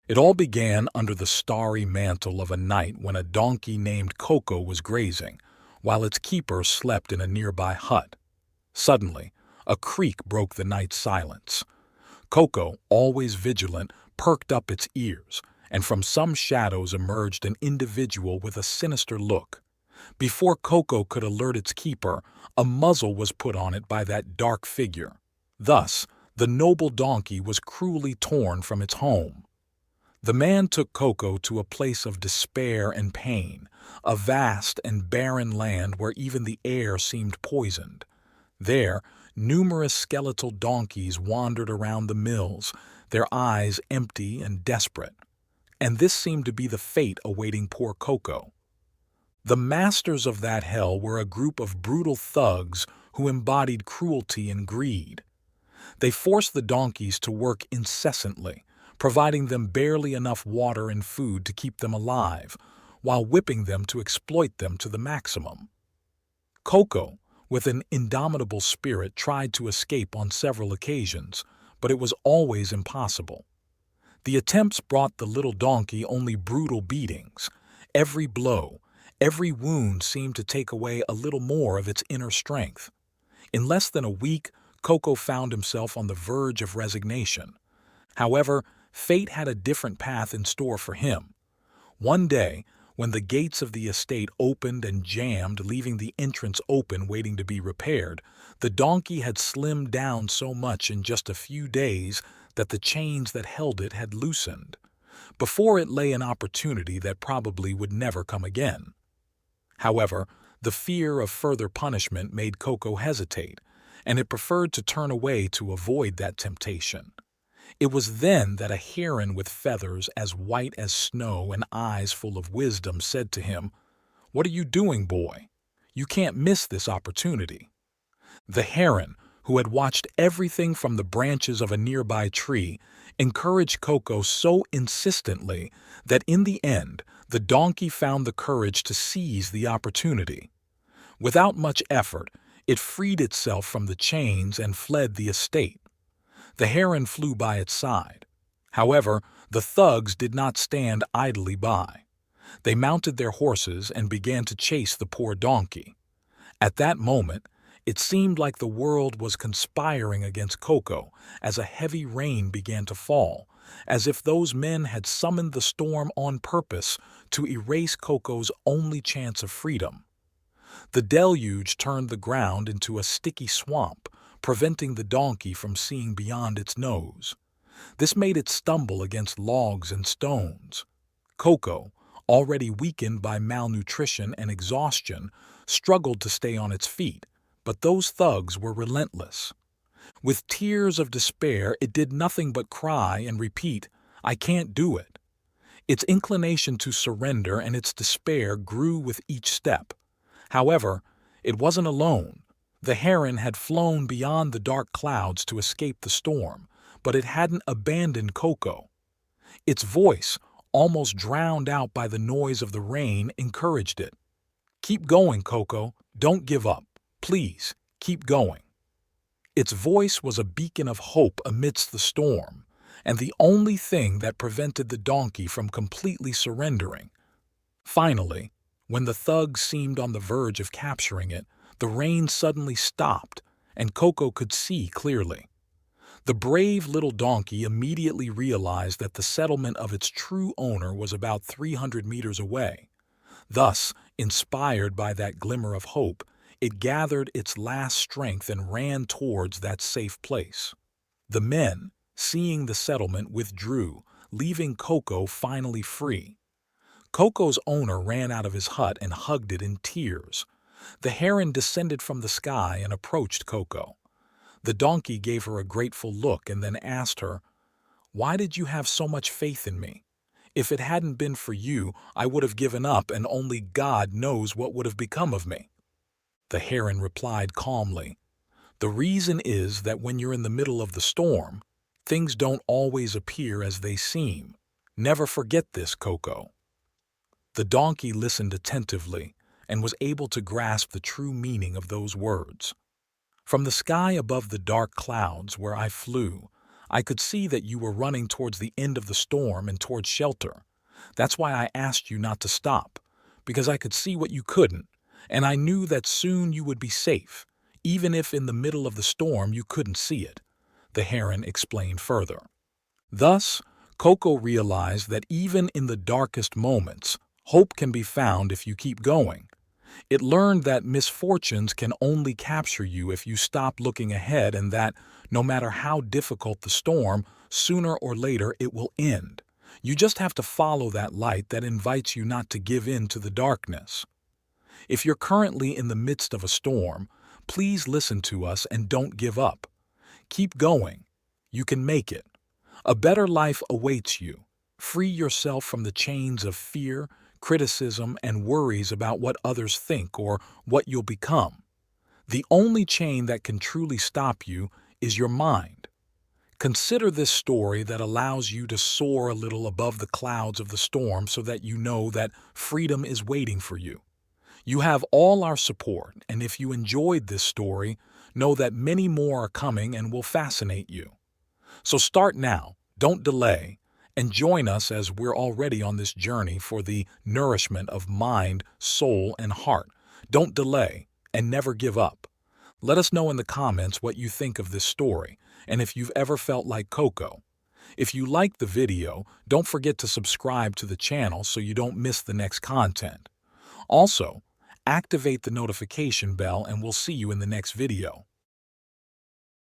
It all began under the starry mantle of a night when a donkey named Coco was grazing, while its keeper slept in a nearby hut. Suddenly, a creak broke the night's silence. Coco, always vigilant, perked up its ears, and from some shadows emerged an individual with a sinister look. Before Coco could alert its keeper, a muzzle was put on it by that dark figure. Thus, the noble donkey was cruelly torn from its home. The man took Coco to a place of despair and pain, a vast and barren land where even the air seemed poisoned. There, numerous skeletal donkeys wandered around the mills, their eyes empty and desperate. And this seemed to be the fate awaiting poor Coco. The masters of that hell were a group of brutal thugs who embodied cruelty and greed. They forced the donkeys to work incessantly, providing them barely enough water and food to keep them alive, while whipping them to exploit them to the maximum. Coco, with an indomitable spirit, tried to escape on several occasions, but it was always impossible. The attempts brought the little donkey only brutal beatings. Every blow, every wound seemed to take away a little more of its inner strength. In less than a week, Coco found himself on the verge of resignation. However, fate had a different path in store for him. One day, when the gates of the estate opened and jammed, leaving the entrance open waiting to be repaired, the donkey had slimmed down so much in just a few days that the chains that held it had loosened. Before it lay an opportunity that probably would never come again. However, the fear of further punishment made Coco hesitate, and it preferred to turn away to avoid that temptation. It was then that a heron with feathers as white as snow and eyes full of wisdom said to him, "What are you doing, boy? You can't miss this opportunity." The heron, who had watched everything from the branches of a nearby tree, encouraged Coco so insistently that in the end, the donkey found the courage to seize the opportunity. Without much effort, it freed itself from the chains and fled the estate. The heron flew by its side. However, the thugs did not stand idly by. They mounted their horses and began to chase the poor donkey. At that moment, it seemed like the world was conspiring against Coco as a heavy rain began to fall, as if those men had summoned the storm on purpose to erase Coco's only chance of freedom. The deluge turned the ground into a sticky swamp, preventing the donkey from seeing beyond its nose. This made it stumble against logs and stones. Coco, already weakened by malnutrition and exhaustion, struggled to stay on its feet, but those thugs were relentless. With tears of despair, it did nothing but cry and repeat, "I can't do it." Its inclination to surrender and its despair grew with each step. However, it wasn't alone. The heron had flown beyond the dark clouds to escape the storm, but it hadn't abandoned Coco. Its voice, almost drowned out by the noise of the rain, encouraged it. "Keep going, Coco. Don't give up. Please, keep going." Its voice was a beacon of hope amidst the storm, and the only thing that prevented the donkey from completely surrendering. Finally, when the thugs seemed on the verge of capturing it, the rain suddenly stopped, and Coco could see clearly. The brave little donkey immediately realized that the settlement of its true owner was about 300 meters away. Thus, inspired by that glimmer of hope, it gathered its last strength and ran towards that safe place. The men, seeing the settlement, withdrew, leaving Coco finally free. Coco's owner ran out of his hut and hugged it in tears. The heron descended from the sky and approached Coco. The donkey gave her a grateful look and then asked her, "Why did you have so much faith in me? If it hadn't been for you, I would have given up, and only God knows what would have become of me." The heron replied calmly, "The reason is that when you're in the middle of the storm, things don't always appear as they seem. Never forget this, Coco." The donkey listened attentively and was able to grasp the true meaning of those words. "From the sky above the dark clouds where I flew, I could see that you were running towards the end of the storm and towards shelter. That's why I asked you not to stop, because I could see what you couldn't, and I knew that soon you would be safe, even if in the middle of the storm you couldn't see it," the heron explained further. Thus, Coco realized that even in the darkest moments, hope can be found if you keep going. It learned that misfortunes can only capture you if you stop looking ahead, and that, no matter how difficult the storm, sooner or later it will end. You just have to follow that light that invites you not to give in to the darkness. If you're currently in the midst of a storm, please listen to us and don't give up. Keep going. You can make it. A better life awaits you. Free yourself from the chains of fear, criticism, and worries about what others think or what you'll become. The only chain that can truly stop you is your mind. Consider this story that allows you to soar a little above the clouds of the storm so that you know that freedom is waiting for you. You have all our support, and if you enjoyed this story, know that many more are coming and will fascinate you. So start now, don't delay, and join us as we're already on this journey for the nourishment of mind, soul, and heart. Don't delay, and never give up. Let us know in the comments what you think of this story, and if you've ever felt like Coco. If you liked the video, don't forget to subscribe to the channel so you don't miss the next content. Also, activate the notification bell and we'll see you in the next video.